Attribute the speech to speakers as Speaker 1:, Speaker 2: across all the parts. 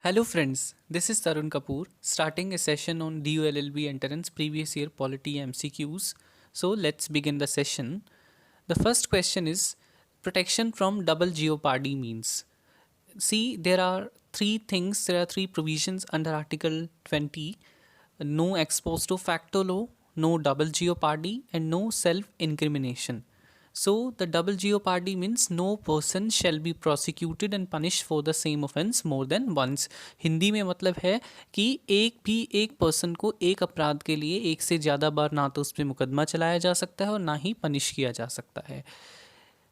Speaker 1: Hello friends, this is Tarun Kapoor starting a session on DULLB entrance previous year polity MCQs. So let's begin the session. The first question is protection from double jeopardy means. See, there are three provisions under Article 20: no ex post facto law, no double jeopardy, and no self incrimination. So, the double jeopardy means no person shall be prosecuted and punished for the same offense more than once. Hindi में मतलब है कि एक person को एक अपराध के लिए एक से ज़्यादा बार ना तो उस पर मुकदमा चलाया जा सकता है और ना ही पनिश किया जा सकता है.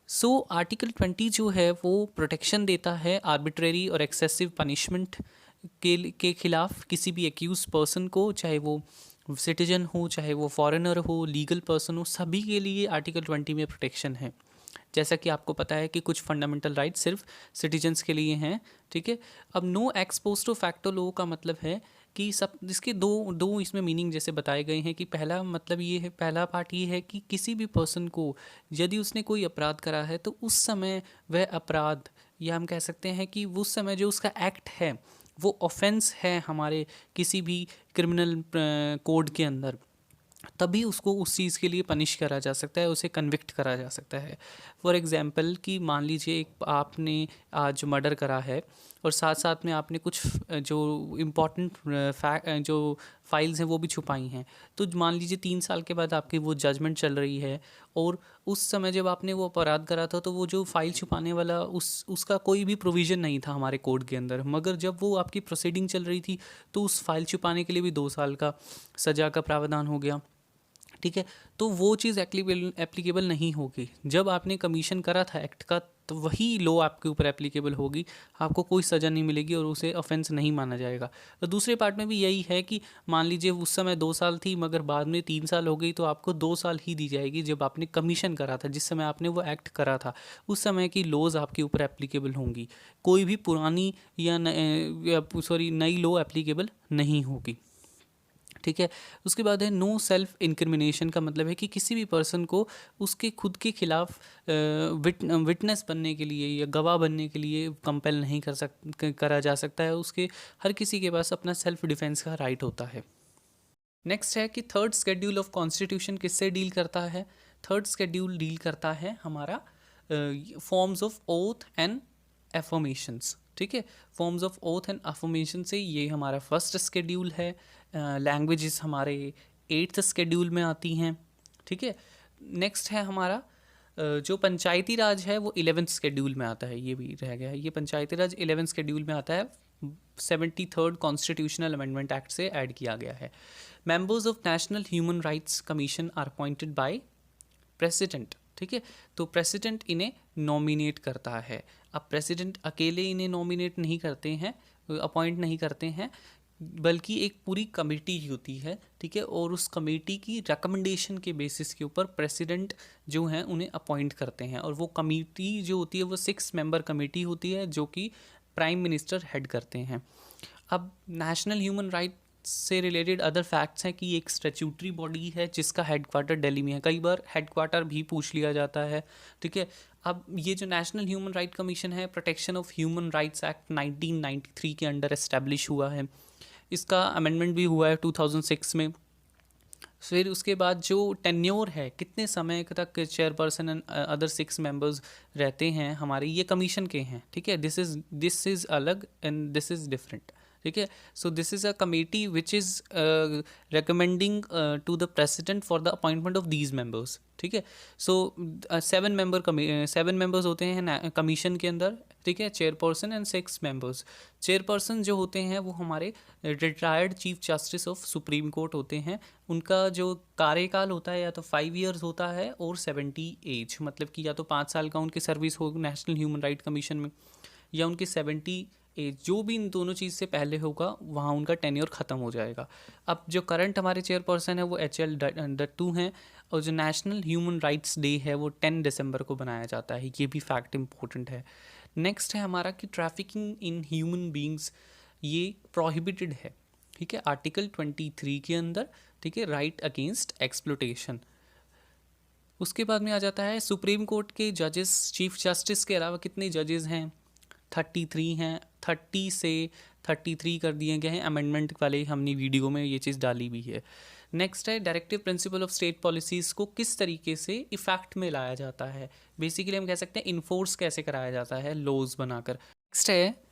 Speaker 1: सो आर्टिकल 20 जो है वो प्रोटेक्शन देता है आर्बिट्रेरी और एक्सेसिव पनिशमेंट के खिलाफ किसी भी एक्यूज पर्सन को, चाहे वो सिटीजन हो, चाहे वो फॉरेनर हो, लीगल पर्सन हो, सभी के लिए आर्टिकल 20 में प्रोटेक्शन है. जैसा कि आपको पता है कि कुछ फंडामेंटल राइट सिर्फ सिटीजन्स के लिए हैं. ठीक है. अब no ex post facto law का मतलब है कि सब इसके दो दो इसमें मीनिंग जैसे बताए गए हैं कि पहला मतलब ये है, पहला पार्ट ये है कि किसी भी पर्सन को यदि उसने कोई अपराध करा है तो उस समय वह अपराध, या हम कह सकते हैं कि उस समय जो उसका एक्ट है वो ऑफेंस है हमारे किसी भी क्रिमिनल कोड के अंदर, तभी उसको उस चीज़ के लिए पनिश करा जा सकता है, उसे कन्विक्ट करा जा सकता है. फॉर एग्ज़ाम्पल कि मान लीजिए एक आपने आज मर्डर करा है और साथ साथ में आपने कुछ जो इम्पोर्टेंट जो फाइल्स हैं वो भी छुपाई हैं. तो मान लीजिए 3 साल के बाद आपकी वो जजमेंट चल रही है और उस समय जब आपने वो अपराध करा था तो वो जो फाइल छुपाने वाला उसका कोई भी प्रोविज़न नहीं था हमारे कोड के अंदर, मगर जब वो आपकी प्रोसीडिंग चल रही थी तो उस फाइल छुपाने के लिए भी 2 साल का सज़ा का प्रावधान हो गया. ठीक है. तो वो चीज़ एप्लीकेबल नहीं होगी. जब आपने कमीशन करा था एक्ट का तो वही लॉ आपके ऊपर एप्लीकेबल होगी, आपको कोई सज़ा नहीं मिलेगी और उसे ऑफेंस नहीं माना जाएगा. तो दूसरे पार्ट में भी यही है कि मान लीजिए उस समय 2 साल थी मगर बाद में 3 साल हो गई तो आपको 2 साल ही दी जाएगी. जब आपने कमीशन करा था, जिस समय आपने वो एक्ट करा था, उस समय की लॉज आपके ऊपर एप्लीकेबल होंगी. कोई भी पुरानी या नई लॉ एप्लीकेबल नहीं होगी. ठीक है. उसके बाद है नो सेल्फ इंक्रिमिनेशन का मतलब है कि किसी भी पर्सन को उसके खुद के खिलाफ विटनेस बनने के लिए या गवाह बनने के लिए कंपेल नहीं करा जा सकता है. उसके हर किसी के पास अपना सेल्फ डिफेंस का राइट होता है. नेक्स्ट है कि थर्ड स्केड्यूल ऑफ कॉन्स्टिट्यूशन किससे डील करता है. थर्ड स्केड्यूल डील करता है हमारा forms of oath and affirmations. ठीक है. Forms of oath and affirmation से ये हमारा फर्स्ट स्केड्यूल है. लैंग्वेजेस हमारे 8th स्केड्यूल में आती हैं. ठीक है. नेक्स्ट है हमारा जो पंचायती राज है वो 11th स्केड्यूल में आता है. ये भी रह गया है. ये पंचायती राज 11th स्केड्यूल में आता है. 73rd कॉन्स्टिट्यूशनल अमेंडमेंट एक्ट से ऐड किया गया है. Members of national human rights commission are appointed by president. ठीक है. तो प्रेसिडेंट इन्हें नॉमिनेट करता है. अब प्रेसिडेंट अकेले इन्हें नॉमिनेट नहीं करते हैं, अपॉइंट नहीं करते हैं, बल्कि एक पूरी कमेटी होती है. ठीक है. और उस कमेटी की रिकमेंडेशन के बेसिस के ऊपर प्रेसिडेंट जो हैं उन्हें अपॉइंट करते हैं. और वो कमेटी जो होती है वो 6 मेंबर कमेटी होती है जो कि प्राइम मिनिस्टर हेड करते हैं. अब नेशनल ह्यूमन राइट से रिलेटेड अदर फैक्ट्स हैं कि एक स्टैट्यूटरी बॉडी है जिसका हेडक्वार्टर दिल्ली में है. कई बार हेडक्वार्टर भी पूछ लिया जाता है. ठीक है. अब ये जो नेशनल ह्यूमन राइट कमीशन है protection of human rights act 1993 के अंडर एस्टेब्लिश हुआ है. इसका अमेंडमेंट भी हुआ है 2006 में. फिर उसके बाद जो टेन्योर है, कितने समय तक चेयरपर्सन एंड अदर 6 मेंबर्स रहते हैं हमारे, ये कमीशन के हैं. ठीक है. दिस इज़ अलग एंड दिस इज़ डिफरेंट. ठीक है. So this is a committee which is recommending to the president for the appointment of these members. ठीक है. सो 7 मेंबर्स होते हैं कमीशन के अंदर. ठीक है. Chairperson and 6 members. चेयरपर्सन जो होते हैं वो हमारे retired chief justice of supreme court होते हैं. उनका जो कार्यकाल होता है या तो 5 years होता है और 70 एज, मतलब कि या तो 5 साल का उनकी सर्विस हो नेशनल ह्यूमन राइट कमीशन में या उनकी 70 एज, जो भी इन दोनों चीज़ से पहले होगा वहाँ उनका टेन्योर ख़त्म हो जाएगा. अब जो करंट हमारे चेयरपर्सन है वो HL दत्तू हैं. और जो नेशनल ह्यूमन राइट्स डे है वो 10 दिसंबर को बनाया जाता है. ये भी फैक्ट इम्पोर्टेंट है. नेक्स्ट है हमारा कि ट्रैफिकिंग इन ह्यूमन बींग्स ये प्रोहिबिटेड है. ठीक है. आर्टिकल 23 के अंदर. ठीक है. Right against exploitation. उसके बाद में आ जाता है सुप्रीम कोर्ट के जजेस. चीफ जस्टिस के अलावा कितने जजेस हैं? 33 हैं. 30 से 33 कर दिए गए हैं, अमेंडमेंट वाले हमने वीडियो में ये चीज़ डाली भी है। नेक्स्ट है directive principle of state policies को किस तरीके से इफेक्ट में लाया जाता है, बेसिकली हम कह सकते हैं इन्फोर्स कैसे कराया जाता है लॉज बनाकर। नेक्स्ट है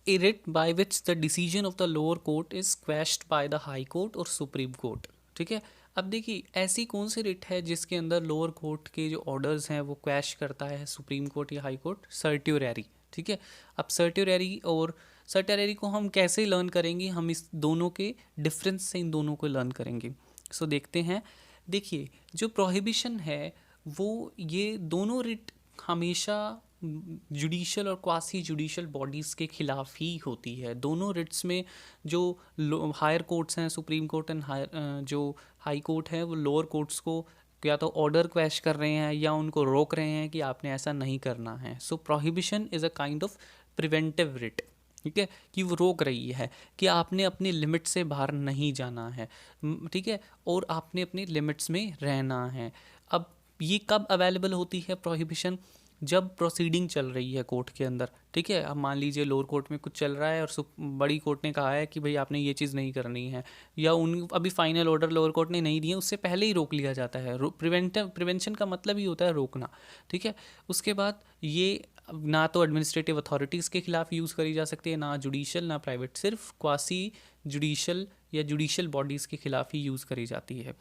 Speaker 1: a writ by which the decision of the lower court is quashed by the high court और सुप्रीम कोर्ट। ठीक है, अब देखिए ऐसी कौन सी रिट है जिसके अंदर लोअर कोर्ट के जो ऑर्डर्स हैं वो क्वैश करता है सुप्रीम कोर्ट या हाई कोर्ट? सर्ट्यूरेरी। ठीक है, अब सर्ट्यूरेरी और सर्ट्यूरेरी को हम कैसे लर्न करेंगे, हम इस दोनों के डिफरेंस से इन दोनों को लर्न करेंगे। सो देखते हैं। देखिए जो प्रोहिबिशन है वो ये दोनों रिट हमेशा जुडिशल और क्वासी जुडिशल बॉडीज़ के खिलाफ ही होती है। दोनों रिट्स में जो हायर कोर्ट्स हैं, सुप्रीम कोर्ट एंड हायर जो हाई कोर्ट है, वो लोअर कोर्ट्स को या तो ऑर्डर क्वैश कर रहे हैं या उनको रोक रहे हैं कि आपने ऐसा नहीं करना है। So prohibition is a kind of preventive writ. ठीक है, कि वो रोक रही है कि आपने अपनी लिमिट से बाहर नहीं जाना है। ठीक है, और आपने अपनी लिमिट्स में रहना है। अब ये कब अवेलेबल होती है प्रोहिबिशन? जब प्रोसीडिंग चल रही है कोर्ट के अंदर। ठीक है, अब मान लीजिए लोअर कोर्ट में कुछ चल रहा है और बड़ी कोर्ट ने कहा है कि भाई आपने ये चीज़ नहीं करनी है, या उन अभी फाइनल ऑर्डर लोअर कोर्ट ने नहीं दिए, उससे पहले ही रोक लिया जाता है। प्रिवेंशन का मतलब ही होता है रोकना। ठीक है, उसके बाद ये ना तो एडमिनिस्ट्रेटिव अथॉरिटीज़ के खिलाफ यूज़ करी जा सकती है, ना जुडिशल ना प्राइवेट, सिर्फ क्वासी जुडिशल या जुडिशल बॉडीज़ के खिलाफ ही यूज़ करी जाती है।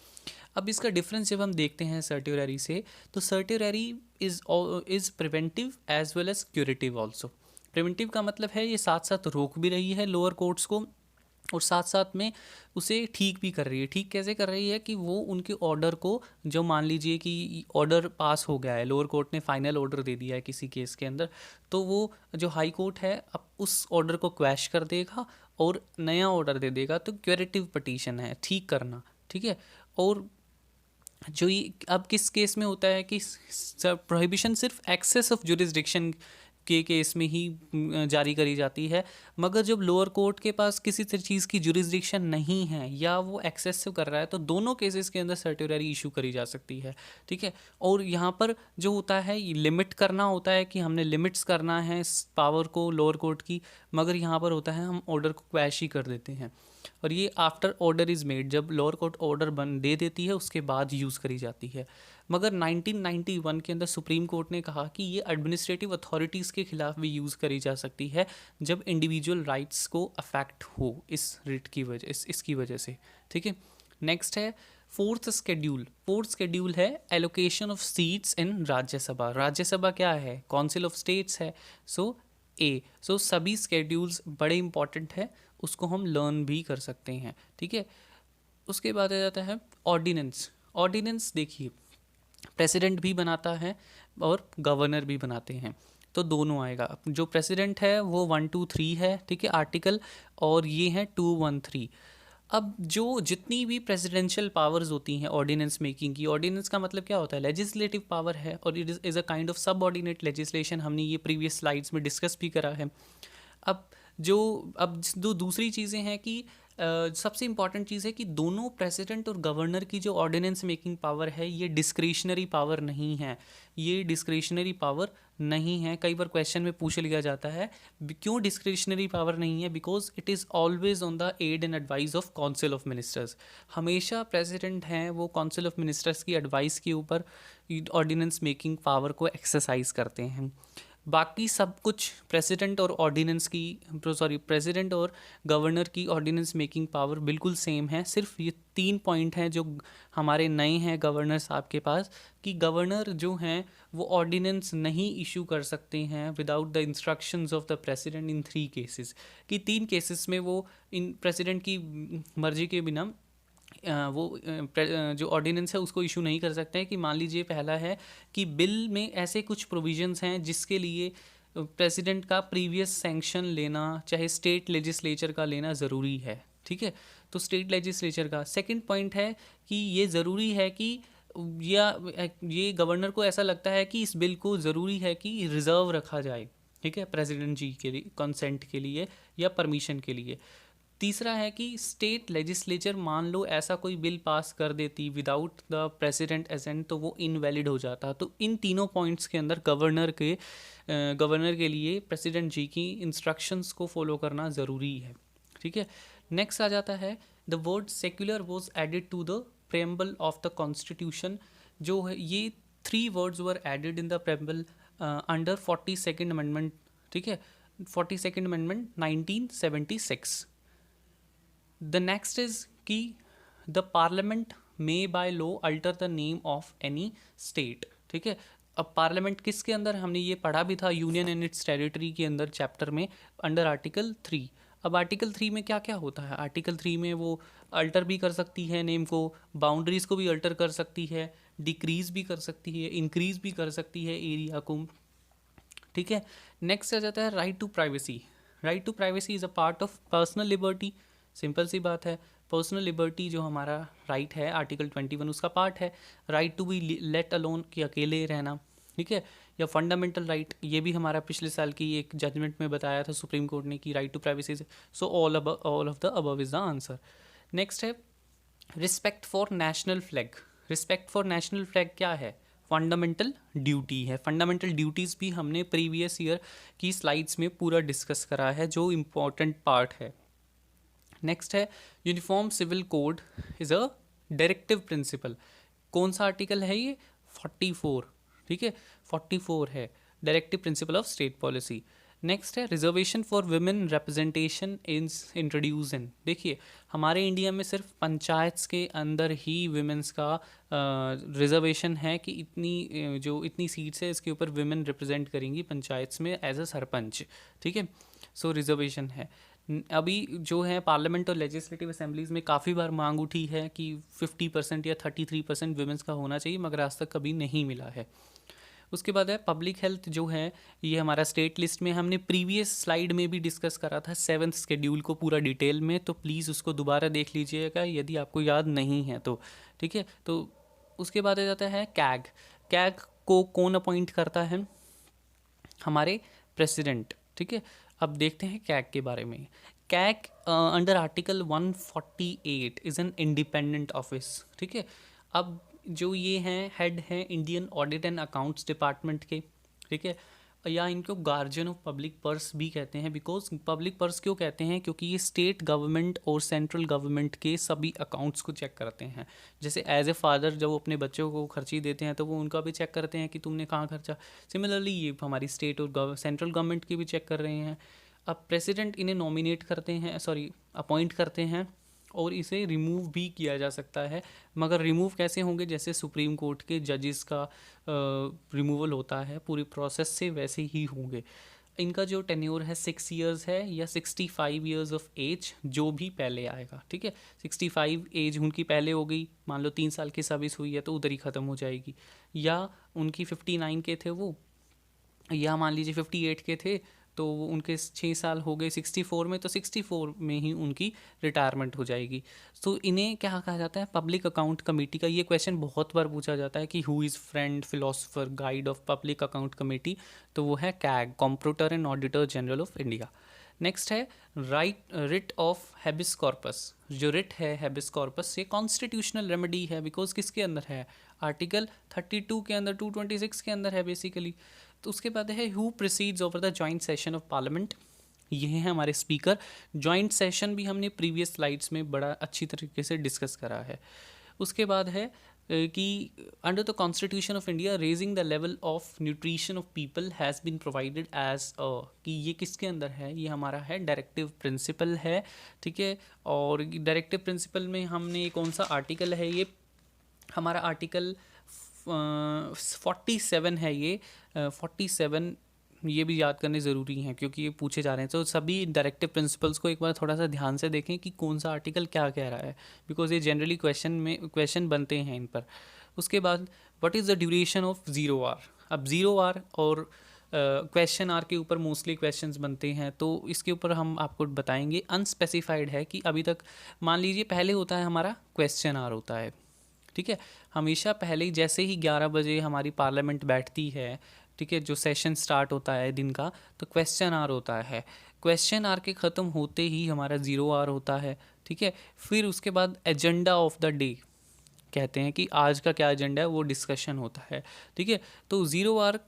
Speaker 1: अब इसका डिफरेंस जब हम देखते हैं सर्ट्यूरेरी से, तो certiorari is preventive as well as curative also. Preventive का मतलब है ये साथ साथ रोक भी रही है लोअर कोर्ट्स को और साथ साथ में उसे ठीक भी कर रही है। ठीक कैसे कर रही है कि वो उनके ऑर्डर को, जो मान लीजिए कि ऑर्डर पास हो गया है, लोअर कोर्ट ने फाइनल ऑर्डर दे दिया है किसी केस के अंदर, तो वो जो हाई कोर्ट है अब उस ऑर्डर को क्वैश कर देगा और नया ऑर्डर दे देगा। तो क्यूरेटिव पटिशन है, ठीक करना। ठीक है, और जो ये अब किस केस में होता है कि प्रोहिबिशन सिर्फ एक्सेस ऑफ जुरिस्डिक्शन के केस में ही जारी करी जाती है, मगर जब लोअर कोर्ट के पास किसी चीज़ की जुरिस्डिक्शन नहीं है या वो एक्सेसिव कर रहा है, तो दोनों केसेस के अंदर सर्ट्यूरेरी इशू करी जा सकती है। ठीक है, और यहाँ पर जो होता है ये लिमिट करना होता है कि हमने लिमिट्स करना है इस पावर को लोअर कोर्ट की, मगर यहाँ पर होता है हम ऑर्डर को क्वैश ही कर देते हैं। और ये आफ्टर ऑर्डर इज़ मेड, जब लोअर कोर्ट ऑर्डर दे देती है उसके बाद यूज़ करी जाती है। मगर 1991 के अंदर सुप्रीम कोर्ट ने कहा कि ये एडमिनिस्ट्रेटिव अथॉरिटीज़ के खिलाफ भी यूज़ करी जा सकती है जब इंडिविजुअल राइट्स को अफेक्ट हो इस रिट की वजह इसकी वजह से। ठीक है, नेक्स्ट है फोर्थ स्केड्यूल। फोर्थ स्केड्यूल है allocation of seats in Rajya Sabha. Rajya Sabha क्या है? काउंसिल ऑफ स्टेट्स है। सो सभी स्केड्यूल्स बड़े इंपॉर्टेंट है, उसको हम लर्न भी कर सकते हैं। ठीक है, उसके बाद आ जाता है ऑर्डिनेंस। ऑर्डिनेंस देखिए प्रेसिडेंट भी बनाता है और गवर्नर भी बनाते हैं, तो दोनों आएगा। जो प्रेसिडेंट है वो 123 है, ठीक है, आर्टिकल, और ये है 213। अब जो जितनी भी प्रेसिडेंशियल पावर्स होती हैं ऑर्डिनेंस मेकिंग की, ऑर्डिनेंस का मतलब क्या होता है? लेजिस्लेटिव पावर है और it is a kind of सब ऑर्डिनेट लेजिस्लेशन। हमने ये प्रीवियस स्लाइड्स में डिस्कस भी करा है। अब जो दूसरी चीज़ें हैं कि सबसे इम्पॉर्टेंट चीज़ है कि दोनों प्रेसिडेंट और गवर्नर की जो ऑर्डिनेंस मेकिंग पावर है ये डिस्क्रिशनरी पावर नहीं है। ये डिस्क्रिशनरी पावर नहीं है। कई बार क्वेश्चन में पूछ लिया जाता है क्यों डिस्क्रिशनरी पावर नहीं है? Because it is always on the aid and advice of council of ministers. हमेशा प्रेसिडेंट हैं वो काउंसिल ऑफ मिनिस्टर्स की एडवाइस के ऊपर ऑर्डिनेंस मेकिंग पावर को एक्सरसाइज करते हैं। बाकी सब कुछ प्रेसिडेंट और गवर्नर की ऑर्डिनेंस मेकिंग पावर बिल्कुल सेम है। सिर्फ ये 3 पॉइंट हैं जो हमारे नए हैं गवर्नर साहब के पास, कि गवर्नर जो हैं वो ऑर्डिनेंस नहीं इशू कर सकते हैं without the instructions of the president in 3 cases. कि 3 केसेस में वो इन प्रेसिडेंट की मर्जी के बिना जो ऑर्डिनेंस है उसको इशू नहीं कर सकते हैं। कि मान लीजिए पहला है कि बिल में ऐसे कुछ प्रोविजंस हैं जिसके लिए प्रेसिडेंट का प्रीवियस सैंक्शन लेना, चाहे स्टेट लेजिस्लेचर का लेना ज़रूरी है। ठीक है, तो स्टेट लेजिस्लेचर का। सेकंड पॉइंट है कि ये ज़रूरी है कि या ये गवर्नर को ऐसा लगता है कि इस बिल को ज़रूरी है कि रिज़र्व रखा जाए, ठीक है, प्रेसिडेंट जी के लिए कंसेंट के लिए या परमिशन के लिए। तीसरा है कि स्टेट लेजिस्लेचर मान लो ऐसा कोई बिल पास कर देती विदाउट द प्रेसिडेंट एजेंट तो वो इनवैलिड हो जाता। तो इन तीनों पॉइंट्स के अंदर गवर्नर के लिए प्रेसिडेंट जी की इंस्ट्रक्शंस को फॉलो करना ज़रूरी है। ठीक है, नेक्स्ट आ जाता है the word secular was added to the preamble of the constitution. जो है ये 3 words were added in the preamble under 42nd amendment. ठीक है, 42nd amendment 1976। The next is कि the parliament may by law alter the name of any state. ठीक है, अब parliament किसके अंदर, हमने ये पढ़ा भी था यूनियन एंड इट्स टेरिटरी के अंदर चैप्टर में अंडर आर्टिकल 3। अब आर्टिकल 3 में क्या क्या होता है, आर्टिकल 3 में वो अल्टर भी कर सकती है नेम को, बाउंड्रीज को भी अल्टर कर सकती है, डिक्रीज भी कर सकती है, इंक्रीज भी कर सकती है एरिया को। ठीक है, नेक्स्ट आ जाता है right to privacy. Right to privacy is a part of personal liberty. Simple सी बात है, पर्सनल लिबर्टी जो हमारा राइट है आर्टिकल 21 उसका पार्ट है। Right to be let alone कि अकेले रहना। ठीक है, या फंडामेंटल राइट, ये भी हमारा पिछले साल की एक जजमेंट में बताया था सुप्रीम कोर्ट ने कि right to privacy. So all of the above is the answer. Next है respect for national flag. Respect for national flag क्या है, फंडामेंटल ड्यूटी है। फंडामेंटल ड्यूटीज़ भी हमने प्रीवियस ईयर की स्लाइड्स में पूरा डिस्कस करा है, जो इम्पोर्टेंट पार्ट है। नेक्स्ट है uniform civil code is a directive principle. कौन सा आर्टिकल है ये, 44। ठीक है, 44 है directive principle of state policy. Next है reservation for women representation is introduce in. देखिए हमारे इंडिया में सिर्फ पंचायत्स के अंदर ही वुमेन्स का रिजर्वेशन है कि इतनी सीट्स है इसके ऊपर वुमेन रिप्रेजेंट करेंगी पंचायत्स में एज अ सरपंच। ठीक है, सो रिजर्वेशन है। अभी जो है पार्लियामेंट और लेजिस्लेटिव असेंबलीज़ में काफ़ी बार मांग उठी है कि 50% या 33% वुमेन्स का होना चाहिए, मगर आज तक कभी नहीं मिला है। उसके बाद है पब्लिक हेल्थ, जो है ये हमारा स्टेट लिस्ट में हमने प्रीवियस स्लाइड में भी डिस्कस करा था 7th शेड्यूल को पूरा डिटेल में, तो प्लीज़ उसको दोबारा देख लीजिएगा यदि आपको याद नहीं है तो। ठीक है, तो उसके बाद आ जाता है कैग। कैग को कौन अपॉइंट करता है, हमारे प्रेसिडेंट। ठीक है, अब देखते हैं कैग के बारे में। CAG under article 148 is an independent office. ठीक है, अब जो ये हैं हेड हैं Indian audit and accounts department के। ठीक है, या इनको गार्जियन ऑफ पब्लिक पर्स भी कहते हैं। बिकॉज पब्लिक पर्स क्यों कहते हैं, क्योंकि ये स्टेट गवर्नमेंट और सेंट्रल गवर्नमेंट के सभी अकाउंट्स को चेक करते हैं। जैसे एज ए फादर जब वो अपने बच्चों को खर्ची देते हैं तो वो उनका भी चेक करते हैं कि तुमने कहाँ खर्चा। सिमिलरली ये हमारी स्टेट और सेंट्रल गवर्नमेंट की भी चेक कर रहे हैं। अब प्रेसिडेंट इन्हें नॉमिनेट करते हैं, अपॉइंट करते हैं, और इसे रिमूव भी किया जा सकता है। मगर रिमूव कैसे होंगे, जैसे सुप्रीम कोर्ट के जजेस का रिमूवल होता है पूरी प्रोसेस से, वैसे ही होंगे। इनका जो टेन्योर है 6 ईयर्स है या 65 ईयर्स ऑफ एज, जो भी पहले आएगा। ठीक है, 65 एज उनकी पहले हो गई, मान लो 3 साल की सर्विस हुई है तो उधर ही ख़त्म हो जाएगी। या उनकी 59 के थे वो, या मान लीजिए 58 के थे तो उनके 6 साल हो गए 64 में, तो 64 में ही उनकी रिटायरमेंट हो जाएगी। तो इन्हें क्या कहा जाता है, पब्लिक अकाउंट कमेटी का। ये क्वेश्चन बहुत बार पूछा जाता है कि who is friend philosopher guide of public account committee, तो वो है CAG, comptroller and auditor general of India. Next है रिट ऑफ हैबिस कॉर्पस। जो रिट है हैबिस कॉर्पस ये कॉन्स्टिट्यूशनल रेमेडी है, बिकॉज किसके अंदर है, आर्टिकल 32 के अंदर, 226 के अंदर है बेसिकली। तो उसके बाद है who proceeds over the joint session of parliament. ये हैं हमारे स्पीकर। जॉइंट सेशन भी हमने प्रीवियस स्लाइड्स में बड़ा अच्छी तरीके से डिस्कस करा है। उसके बाद है कि under the constitution of India raising the level of nutrition of people has been provided as कि ये किसके अंदर है, ये हमारा है डायरेक्टिव प्रिंसिपल है। ठीक है, और डायरेक्टिव प्रिंसिपल में हमने कौन सा आर्टिकल है, ये हमारा आर्टिकल 47 है। ये 47 ये भी याद करने ज़रूरी हैं क्योंकि ये पूछे जा रहे हैं। तो सभी डायरेक्टिव प्रिंसिपल्स को एक बार थोड़ा सा ध्यान से देखें कि कौन सा आर्टिकल क्या कह रहा है, बिकॉज ये जनरली क्वेश्चन बनते हैं इन पर। उसके बाद what is the duration of 0 hour. अब 0 आवर और क्वेश्चन आर के ऊपर मोस्टली क्वेश्चंस बनते हैं, तो इसके ऊपर हम आपको बताएंगे। अनस्पेसिफाइड है कि अभी तक मान लीजिए पहले होता है हमारा क्वेश्चन आर होता है। ठीक है, हमेशा पहले ही जैसे ही 11 बजे हमारी पार्लियामेंट बैठती है, ठीक है, जो सेशन स्टार्ट होता है दिन का, तो क्वेश्चन आवर होता है। क्वेश्चन आर के ख़त्म होते ही हमारा 0 आवर होता है, ठीक है। फिर उसके बाद एजेंडा ऑफ द डे कहते हैं कि आज का क्या एजेंडा है, वो डिस्कशन होता है, ठीक है। तो 0 आवर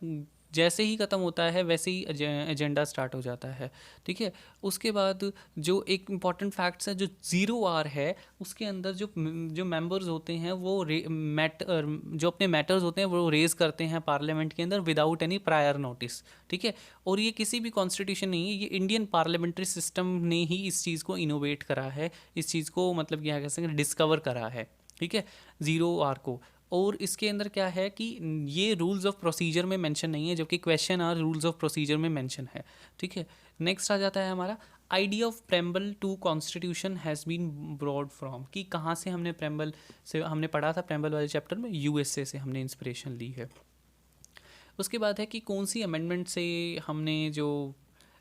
Speaker 1: जैसे ही ख़त्म होता है वैसे ही एजेंडा स्टार्ट हो जाता है, ठीक है। उसके बाद जो एक इम्पॉर्टेंट फैक्ट्स है, जो 0 आवर है उसके अंदर जो मेंबर्स होते हैं वो जो अपने मैटर्स होते हैं वो रेज़ करते हैं पार्लियामेंट के अंदर विदाउट एनी प्रायर नोटिस, ठीक है। और ये किसी भी कॉन्स्टिट्यूशन नहीं है, ये इंडियन पार्लियामेंट्री सिस्टम ने ही इस चीज़ को इनोवेट करा है, इस चीज़ को मतलब क्या कह सकते हैं डिस्कवर करा है, ठीक है, 0 आवर को। और इसके अंदर क्या है कि ये रूल्स ऑफ प्रोसीजर में मेंशन नहीं है, जबकि question hour rules of procedure में मेंशन है, ठीक है। नेक्स्ट आ जाता है हमारा idea of preamble to constitution has been borrowed from, कि कहाँ से हमने प्रेम्बल से हमने पढ़ा था प्रेम्बल वाले चैप्टर में, यूएसए से हमने इंस्पिरेशन ली है। उसके बाद है कि कौन सी अमेंडमेंट से हमने जो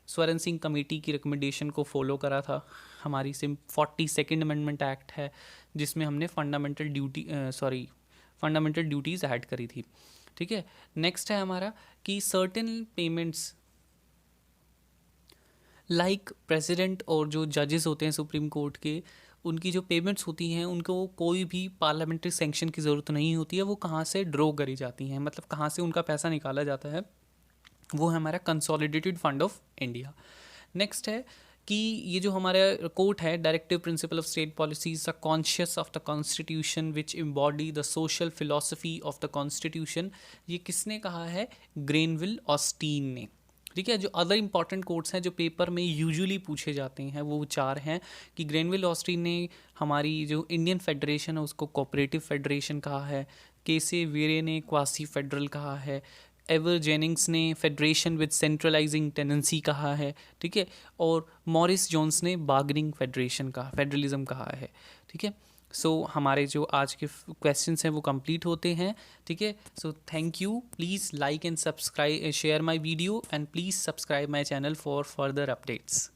Speaker 1: स्वरण सिंह कमेटी की रिकमेंडेशन को फॉलो करा था, हमारी 42nd अमेंडमेंट एक्ट है जिसमें हमने फंडामेंटल ड्यूटीज़ ऐड करी थी, ठीक है। नेक्स्ट है हमारा कि सर्टेन पेमेंट्स लाइक प्रेसिडेंट और जो जजेस होते हैं सुप्रीम कोर्ट के, उनकी जो पेमेंट्स होती हैं उनको कोई भी पार्लियामेंट्री सैंक्शन की ज़रूरत नहीं होती है, वो कहाँ से ड्रॉ करी जाती हैं, मतलब कहाँ से उनका पैसा निकाला जाता है, वो है हमारा consolidated fund of India. Next है कि ये जो हमारा कोट है, directive principle of state policies the conscious of the constitution which embody the social philosophy of the constitution, ये किसने कहा है, ग्रेनविल ऑस्टीन ने, ठीक है। जो अदर इंपॉर्टेंट कोट्स हैं जो पेपर में यूजुअली पूछे जाते हैं वो 4 हैं कि ग्रेनविल ऑस्टीन ने हमारी जो इंडियन फेडरेशन है उसको कोऑपरेटिव फेडरेशन कहा है, केसे वेरे ने क्वासी फेडरल कहा है, एवर जेनिंग्स ने फेडरेशन विद सेंट्रलाइजिंग टेंडेंसी कहा है, ठीक है, और मॉरिस जोन्स ने बार्गेनिंग फेडरलिज्म कहा है, ठीक है। सो हमारे जो आज के क्वेश्चंस हैं वो कंप्लीट होते हैं, ठीक है। So thank you, please like and subscribe, share my video and please subscribe my channel for further updates.